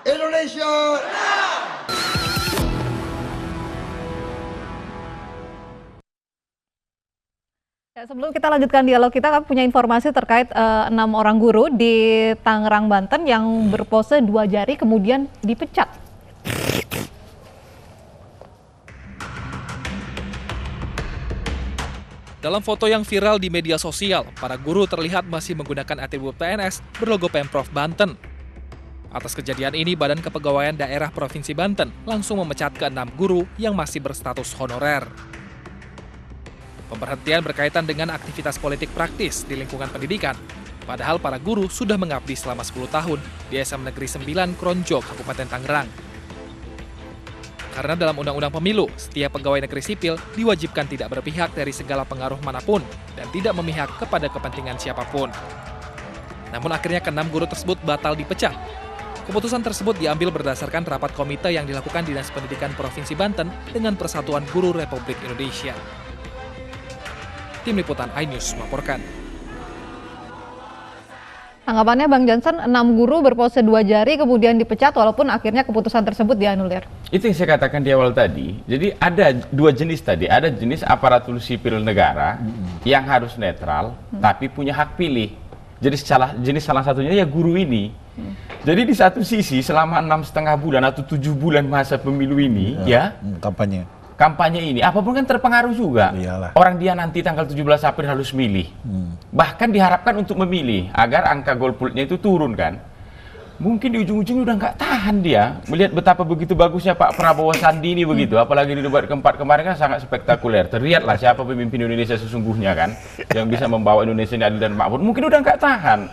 Indonesia. Ya, sebelum kita lanjutkan dialog kita, kami punya informasi terkait 6 orang guru di Tangerang, Banten yang berpose 2 jari kemudian dipecat. Dalam foto yang viral di media sosial, para guru terlihat masih menggunakan atribut PNS berlogo Pemprov Banten. Atas kejadian ini, Badan Kepegawaian Daerah Provinsi Banten langsung memecat ke-6 guru yang masih berstatus honorer. Pemberhentian berkaitan dengan aktivitas politik praktis di lingkungan pendidikan. Padahal para guru sudah mengabdi selama 10 tahun di SM Negeri 9 Kronjo, Kabupaten Tangerang. Karena dalam Undang-Undang Pemilu, setiap pegawai negeri sipil diwajibkan tidak berpihak dari segala pengaruh manapun dan tidak memihak kepada kepentingan siapapun. Namun akhirnya ke-6 guru tersebut batal dipecat. Keputusan tersebut diambil berdasarkan rapat komite yang dilakukan Dinas Pendidikan Provinsi Banten dengan Persatuan Guru Republik Indonesia. Tim Liputan iNews melaporkan. Tanggapannya Bang Johnson, 6 guru berpose 2 jari kemudian dipecat walaupun akhirnya keputusan tersebut dianulir. Itu yang saya katakan di awal tadi. Jadi ada 2 jenis tadi. Ada jenis aparatur sipil negara yang harus netral tapi punya hak pilih. Jadi jenis salah satunya ya guru ini. Jadi di satu sisi selama 6,5 bulan atau 7 bulan masa pemilu ini kampanye ini, apapun kan terpengaruh juga. Iyalah. Orang dia nanti tanggal 17 April harus milih. Bahkan diharapkan untuk memilih, agar angka golputnya itu turun kan. Mungkin di ujung-ujung udah nggak tahan dia, melihat betapa begitu bagusnya Pak Prabowo Sandi ini begitu. Apalagi di debat keempat kemarin kan sangat spektakuler. Terlihatlah siapa pemimpin Indonesia sesungguhnya kan, yang bisa membawa Indonesia ini adil dan makmur. Mungkin udah nggak tahan.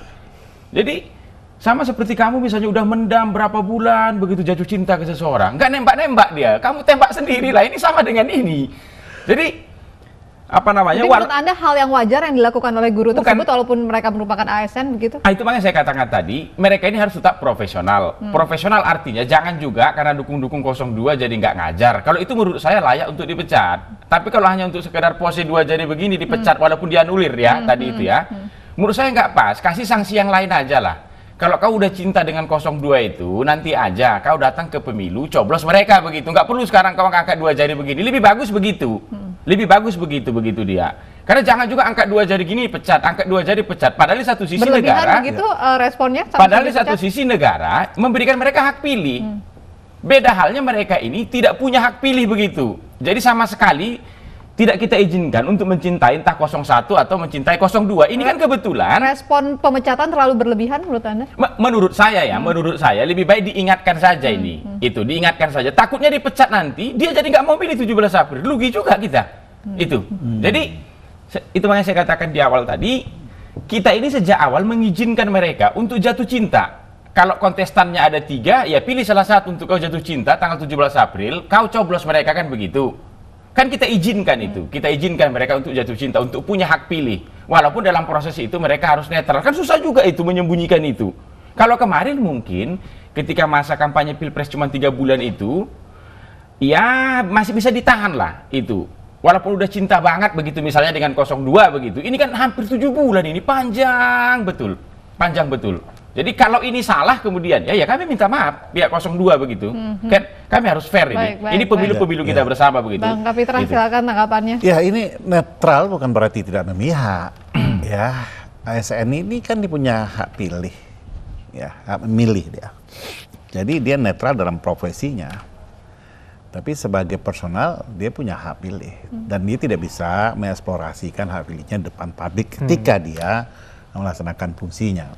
Jadi, sama seperti kamu misalnya udah mendam berapa bulan, begitu jatuh cinta ke seseorang, nggak nembak-nembak dia, kamu tembak sendiri lah, ini sama dengan ini. Jadi, apa namanya? Jadi menurut Anda hal yang wajar yang dilakukan oleh guru tersebut walaupun mereka merupakan ASN begitu? Itu makanya saya katakan tadi, mereka ini harus tetap profesional. Profesional artinya jangan juga karena dukung-dukung 02 jadi nggak ngajar. Kalau itu menurut saya layak untuk dipecat. Tapi kalau hanya untuk sekedar pose 2 jari begini dipecat walaupun dianulir ya, tadi itu ya. Menurut saya nggak pas, kasih sanksi yang lain aja lah. Kalau kau udah cinta dengan 02 itu, nanti aja kau datang ke pemilu, coblos mereka begitu. Nggak perlu sekarang kau angkat 2 jari begini. Lebih bagus begitu. Lebih bagus begitu dia. Karena jangan juga angkat 2 jari gini pecat, angkat 2 jari pecat. Padahal di satu sisi negara, begitu responnya. Padahal di satu sisi negara memberikan mereka hak pilih. Beda halnya mereka ini tidak punya hak pilih begitu. Jadi sama sekali tidak kita izinkan untuk mencintai entah 01 atau mencintai 02. Ini kan kebetulan. Respon pemecatan terlalu berlebihan menurut Anda? Menurut saya ya, menurut saya lebih baik diingatkan saja ini. Itu diingatkan saja. Takutnya dipecat nanti, dia jadi nggak mau pilih 17 April. Rugi juga kita. Itu. Jadi, itu makanya saya katakan di awal tadi, kita ini sejak awal mengizinkan mereka untuk jatuh cinta. Kalau kontestannya ada 3, ya pilih salah satu untuk kau jatuh cinta tanggal 17 April, kau coblos mereka kan begitu. Kan kita izinkan itu, kita izinkan mereka untuk jatuh cinta, untuk punya hak pilih. Walaupun dalam proses itu mereka harus netral, kan susah juga itu menyembunyikan itu. Kalau kemarin mungkin ketika masa kampanye Pilpres cuma 3 bulan itu, ya masih bisa ditahan lah itu. Walaupun udah cinta banget begitu misalnya dengan 02 begitu, ini kan hampir 7 bulan ini, panjang betul. Panjang betul. Jadi kalau ini salah kemudian, ya kami minta maaf pihak 02 begitu. Kan kami harus fair ini. Ini pemilu-pemilu kita bersama begitu. Bang Kapitra gitu. Silakan tanggapannya. Ya ini netral bukan berarti tidak memihak. Ya ASN ini kan dia punya hak pilih, ya hak memilih dia. Jadi dia netral dalam profesinya. Tapi sebagai personal dia punya hak pilih dan dia tidak bisa mengeksplorasikan hak pilihnya depan publik ketika dia melaksanakan fungsinya.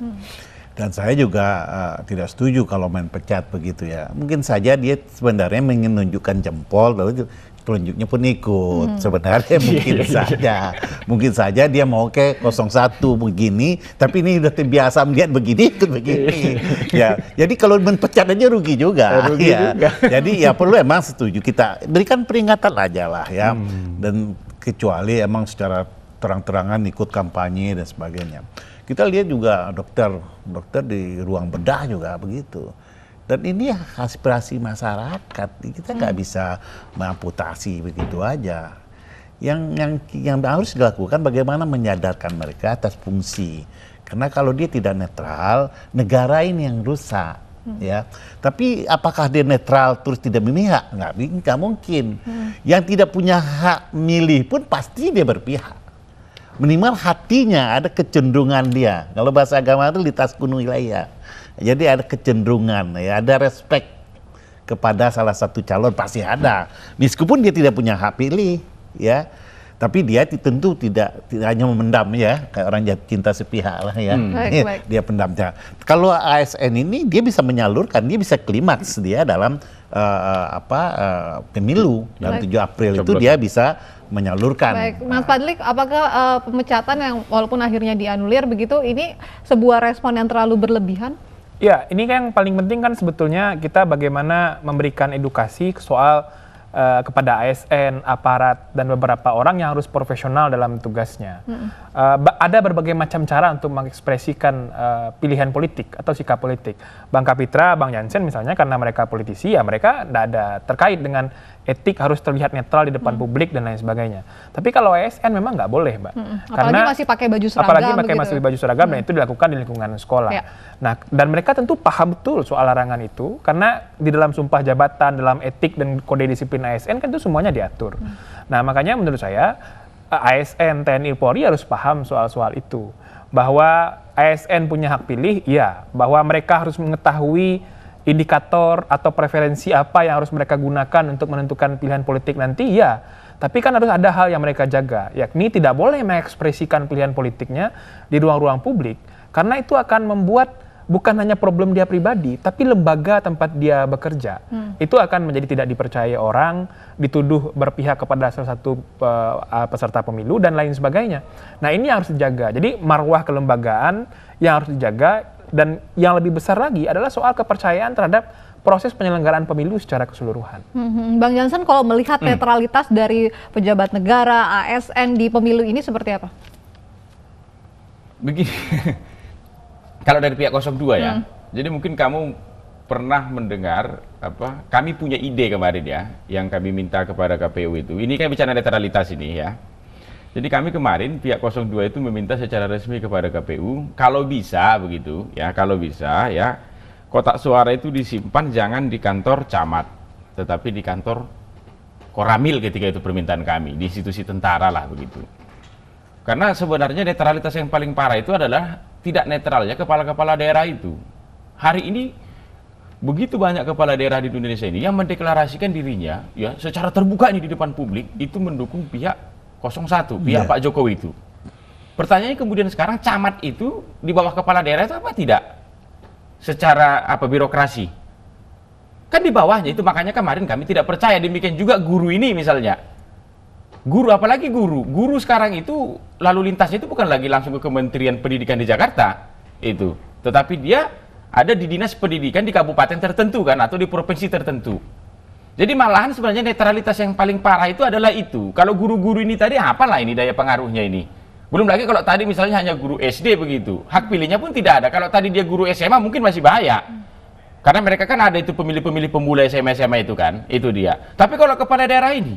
Dan saya juga tidak setuju kalau main pecat begitu ya. Mungkin saja dia sebenarnya ingin menunjukkan jempol, lalu telunjuknya pun ikut. Sebenarnya mungkin saja dia mau ke 01 begini, tapi ini udah terbiasa melihat begini, ikut begini. Ya, jadi kalau menpecat aja rugi juga. Jadi ya perlu emang setuju kita berikan peringatan aja lah ya. Dan kecuali emang secara terang-terangan ikut kampanye dan sebagainya. Kita lihat juga dokter di ruang bedah juga begitu. Dan ini aspirasi masyarakat, kita nggak bisa mengamputasi begitu aja. Yang harus dilakukan bagaimana menyadarkan mereka atas fungsi. Karena kalau dia tidak netral, negara ini yang rusak. ya. Tapi apakah dia netral terus tidak memihak? Nggak mungkin. Yang tidak punya hak milih pun pasti dia berpihak. Minimal hatinya ada kecenderungan dia. Kalau bahasa agama itu litaskunu ilaiha. Jadi ada kecenderungan, ya, ada respect kepada salah satu calon pasti ada. Meskipun dia tidak punya hak pilih, ya. Tapi dia tentu tidak hanya memendam, ya, kayak orang cinta sepihak lah, ya. Baik. Dia pendamnya. Kalau ASN ini dia bisa menyalurkan, dia bisa klimaks dia dalam pemilu dalam 7 April itu dia bisa menyalurkan. Baik, Mas Fadlik, apakah pemecatan yang walaupun akhirnya dianulir begitu, ini sebuah respon yang terlalu berlebihan? Ya, ini kan yang paling penting kan sebetulnya kita bagaimana memberikan edukasi soal kepada ASN, aparat, dan beberapa orang yang harus profesional dalam tugasnya. Ada berbagai macam cara untuk mengekspresikan pilihan politik atau sikap politik. Bang Kapitra, Bang Jansen misalnya, karena mereka politisi, ya mereka tidak ada terkait dengan etik harus terlihat netral di depan publik dan lain sebagainya. Tapi kalau ASN memang nggak boleh, Mbak. Apalagi masih pakai baju seragam. Apalagi masih baju seragam, dan itu dilakukan di lingkungan sekolah. Ya. Nah, dan mereka tentu paham betul soal larangan itu, karena di dalam sumpah jabatan, dalam etik dan kode disiplin ASN kan itu semuanya diatur. Nah, makanya menurut saya ASN, TNI, Polri harus paham soal-soal itu. Bahwa ASN punya hak pilih, iya. Bahwa mereka harus mengetahui indikator atau preferensi apa yang harus mereka gunakan untuk menentukan pilihan politik nanti, ya. Tapi kan harus ada hal yang mereka jaga, yakni tidak boleh mengekspresikan pilihan politiknya di ruang-ruang publik, karena itu akan membuat bukan hanya problem dia pribadi, tapi lembaga tempat dia bekerja. Itu akan menjadi tidak dipercaya orang, dituduh berpihak kepada salah satu peserta pemilu, dan lain sebagainya. Nah, ini yang harus dijaga. Jadi marwah kelembagaan yang harus dijaga. Dan yang lebih besar lagi adalah soal kepercayaan terhadap proses penyelenggaraan pemilu secara keseluruhan. Bang Jansen, kalau melihat netralitas dari pejabat negara, ASN di pemilu ini seperti apa? Begini, kalau dari pihak 02 ya, jadi mungkin kamu pernah mendengar kami punya ide kemarin ya, yang kami minta kepada KPU itu. Ini kan bicara netralitas ini ya. Jadi kami kemarin pihak 02 itu meminta secara resmi kepada KPU, kalau bisa begitu ya, kalau bisa ya, kotak suara itu disimpan jangan di kantor camat, tetapi di kantor Koramil ketika itu permintaan kami, di institusi tentara lah begitu. Karena sebenarnya netralitas yang paling parah itu adalah tidak netralnya kepala-kepala daerah itu. Hari ini begitu banyak kepala daerah di Indonesia ini yang mendeklarasikan dirinya ya secara terbuka ini di depan publik itu mendukung pihak 01, pihak Pak Jokowi itu. Pertanyaannya kemudian sekarang camat itu di bawah kepala daerah itu apa tidak? Secara birokrasi. Kan di bawahnya itu, makanya kemarin kami tidak percaya. Demikian juga guru ini misalnya. Guru, apalagi guru. Guru sekarang itu lalu lintasnya itu bukan lagi langsung ke Kementerian Pendidikan di Jakarta itu. Tetapi dia ada di dinas pendidikan di kabupaten tertentu kan, atau di provinsi tertentu. Jadi malahan sebenarnya netralitas yang paling parah itu adalah itu. Kalau guru-guru ini tadi apalah ini daya pengaruhnya ini. Belum lagi kalau tadi misalnya hanya guru SD begitu. Hak pilihnya pun tidak ada. Kalau tadi dia guru SMA mungkin masih bahaya. Karena mereka kan ada itu pemilih-pemilih pemula SMA itu kan. Itu dia. Tapi kalau kepala daerah ini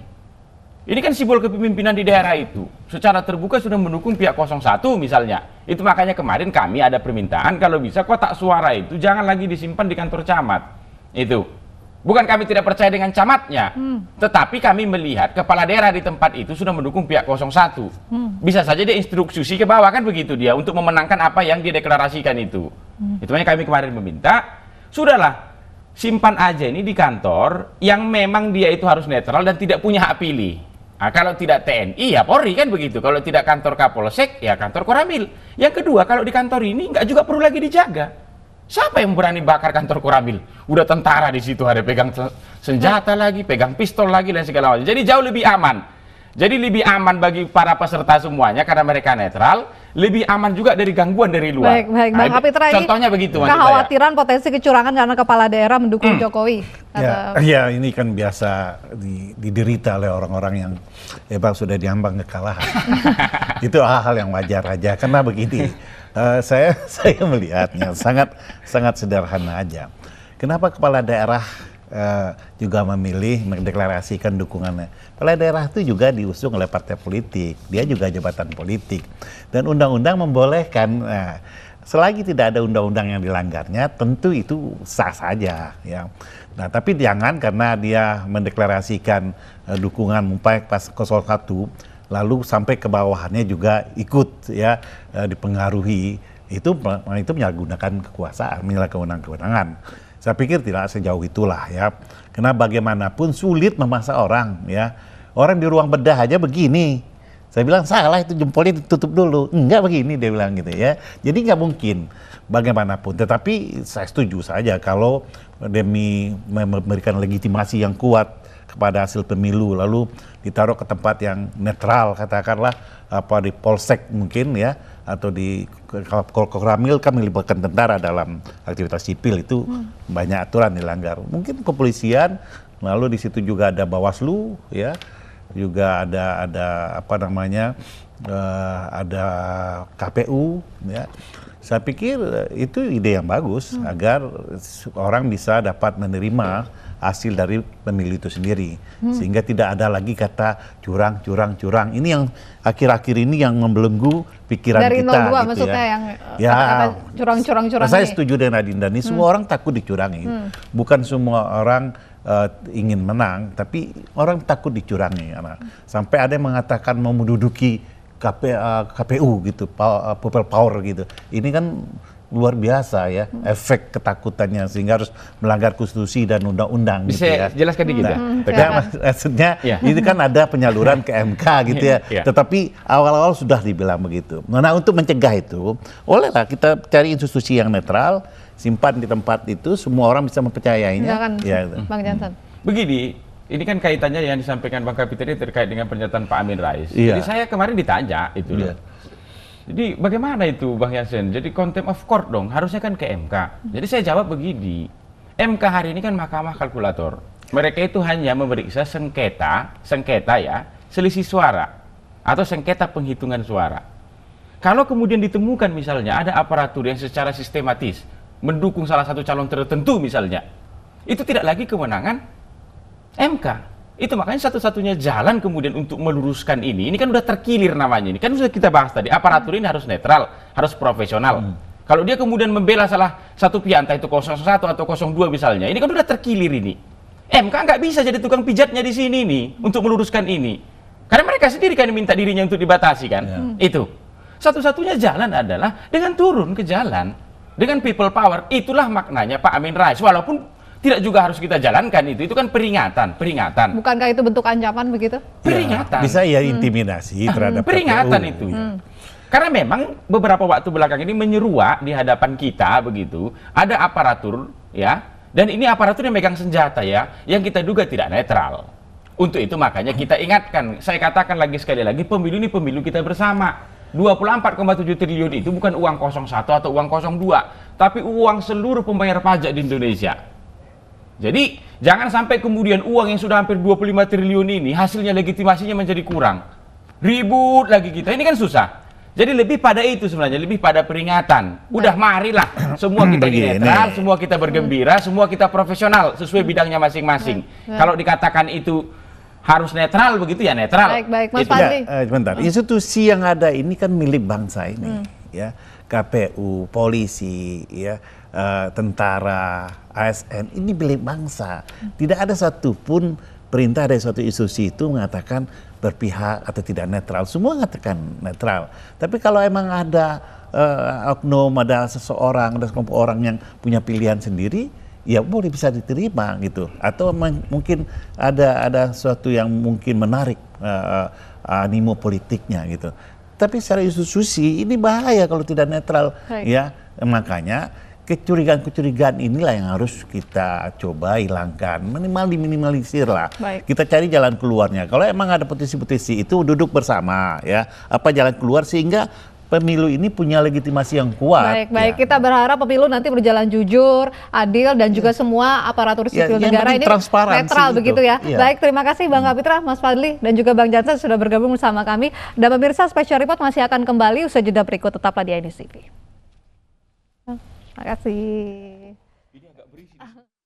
kan simbol kepemimpinan di daerah itu. Secara terbuka sudah mendukung pihak 01 misalnya. Itu makanya kemarin kami ada permintaan kalau bisa kotak suara itu jangan lagi disimpan di kantor camat. Itu. Bukan kami tidak percaya dengan camatnya, tetapi kami melihat kepala daerah di tempat itu sudah mendukung pihak 01. Bisa saja dia instruksi ke bawah kan begitu dia untuk memenangkan apa yang dia deklarasikan itu. Itu makanya kami kemarin meminta, sudahlah simpan aja ini di kantor yang memang dia itu harus netral dan tidak punya hak pilih. Nah, kalau tidak TNI ya Polri kan begitu. Kalau tidak kantor Kapolsek ya kantor Koramil. Yang kedua, kalau di kantor ini nggak juga perlu lagi dijaga. Siapa yang berani bakar kantor Koramil? Udah tentara di situ, ada pegang senjata lagi, pegang pistol lagi dan segala macam. Jadi jauh lebih aman. Jadi lebih aman bagi para peserta semuanya karena mereka netral, lebih aman juga dari gangguan dari luar. Baik, Bang Kapitra, ini contohnya begitu. Kekhawatiran potensi kecurangan karena kepala daerah mendukung Jokowi. Ya, ini kan biasa diderita oleh orang-orang yang sudah diambang kekalahan. Itu hal-hal yang wajar aja. Karena begini, saya melihatnya sangat sederhana aja. Kenapa kepala daerah juga memilih mendeklarasikan dukungannya? Kepala daerah itu juga diusung oleh partai politik, dia juga jabatan politik, dan undang-undang membolehkan. selagi tidak ada undang-undang yang dilanggarnya, tentu itu sah saja, ya. Nah, tapi jangan karena dia mendeklarasikan dukungan umpamanya pas 01, lalu sampai ke bawahannya juga ikut, ya, dipengaruhi. Itu menyalahgunakan kekuasaan, menyalahgunakan kewenangan. Saya pikir tidak sejauh itulah, ya. Karena bagaimanapun sulit memaksa orang, ya. Orang di ruang bedah aja begini. Saya bilang salah, itu jempolnya ditutup dulu. Enggak begini, dia bilang gitu, ya. Jadi nggak mungkin bagaimanapun. Tetapi saya setuju saja kalau demi memberikan legitimasi yang kuat kepada hasil pemilu, lalu ditaruh ke tempat yang netral, katakanlah di polsek mungkin, ya, atau di Koramil kan melibatkan tentara dalam aktivitas sipil, itu banyak aturan dilanggar. Mungkin kepolisian, lalu di situ juga ada Bawaslu, ya, juga ada ada KPU, ya. Saya pikir itu ide yang bagus agar orang bisa dapat menerima hasil dari pemilu itu sendiri, sehingga tidak ada lagi kata curang. Ini yang akhir-akhir ini yang membelenggu pikiran dari kita. Dari 02 gitu, maksudnya ya. yang Ya, curang saya ini. setuju dengan Adinda nih, semua orang takut dicurangi. Bukan semua orang ingin menang, tapi orang takut dicurangi. Sampai ada yang mengatakan mau menduduki KPU gitu, people power gitu. Ini kan luar biasa, ya, efek ketakutannya, sehingga harus melanggar konstitusi dan undang-undang. Bisa gitu, ya. jelaskan dikit, ya? Maksudnya ini kan ada penyaluran ke MK gitu, ya. Tetapi awal-awal sudah dibilang begitu. Nah, untuk mencegah itu, bolehlah kita cari institusi yang netral, simpan di tempat itu, semua orang bisa mempercayainya. Ya, Bang Jansen. Begini, ini kan kaitannya yang disampaikan Bang Kapiter terkait dengan pernyataan Pak Amin Rais. Iya. Jadi saya kemarin ditanya itu. Iya. Jadi bagaimana itu Bang Jansen? Jadi contempt of court dong, harusnya kan ke MK. Jadi saya jawab begini, MK hari ini kan mahkamah kalkulator. Mereka itu hanya memeriksa sengketa ya, selisih suara atau sengketa penghitungan suara. Kalau kemudian ditemukan misalnya ada aparatur yang secara sistematis mendukung salah satu calon tertentu misalnya, itu tidak lagi kewenangan MK. Itu makanya satu-satunya jalan kemudian untuk meluruskan ini kan udah terkilir namanya. Ini kan sudah kita bahas tadi, aparatur ini harus netral, harus profesional. Kalau dia kemudian membela salah satu pihak, entah itu 01 atau 02 misalnya, ini kan udah terkilir ini. MK nggak bisa jadi tukang pijatnya di sini nih untuk meluruskan ini. Karena mereka sendiri kan minta dirinya untuk dibatasi kan. Itu. Satu-satunya jalan adalah dengan turun ke jalan. Dengan people power, itulah maknanya Pak Amin Rais. Walaupun tidak juga harus kita jalankan itu kan peringatan. Bukankah itu bentuk ancaman begitu? Ya, Peringatan. bisa ya intimidasi terhadap peringatan KPU. itu. Karena memang beberapa waktu belakang ini menyeruak di hadapan kita begitu, ada aparatur ya, dan ini aparatur yang megang senjata ya, yang kita duga tidak netral. Untuk itu makanya kita ingatkan, saya katakan lagi sekali lagi, pemilu ini pemilu kita bersama. 24,7 triliun itu bukan uang 01 atau uang 02, tapi uang seluruh pembayar pajak di Indonesia. Jadi jangan sampai kemudian uang yang sudah hampir 25 triliun ini hasilnya legitimasinya menjadi kurang. Ribut lagi kita, ini kan susah. Jadi lebih pada itu sebenarnya, lebih pada peringatan. Udah marilah, semua kita netral, semua kita bergembira, semua kita profesional sesuai bidangnya masing-masing. Kalau dikatakan itu harus netral begitu ya netral. Baik, Mas Fadli. Bentar, institusi yang ada ini kan milik bangsa ini, ya. KPU, polisi, ya, tentara, ASN, ini milik bangsa. Tidak ada satupun perintah dari suatu institusi itu mengatakan berpihak atau tidak netral. Semua mengatakan netral. Tapi kalau emang ada oknum, ada seseorang, ada sekelompok orang yang punya pilihan sendiri, ya boleh bisa diterima gitu. Atau mungkin ada sesuatu yang mungkin menarik animo politiknya gitu. Tapi secara institusi ini bahaya kalau tidak netral. Ya, makanya kecurigaan-kecurigaan inilah yang harus kita coba hilangkan, minimal diminimalisir lah. Kita cari jalan keluarnya. Kalau emang ada petisi-petisi itu duduk bersama ya, apa jalan keluar sehingga pemilu ini punya legitimasi yang kuat. Baik. Ya. Kita berharap pemilu nanti berjalan jujur, adil, dan juga semua aparatur sipil negara ini netral begitu ya. Baik, terima kasih Bang Kapitra, Mas Fadli, dan juga Bang Jansen sudah bergabung bersama kami. Dan pemirsa, Special Report masih akan kembali usai jeda berikut, tetaplah di INEWS TV. Terima kasih.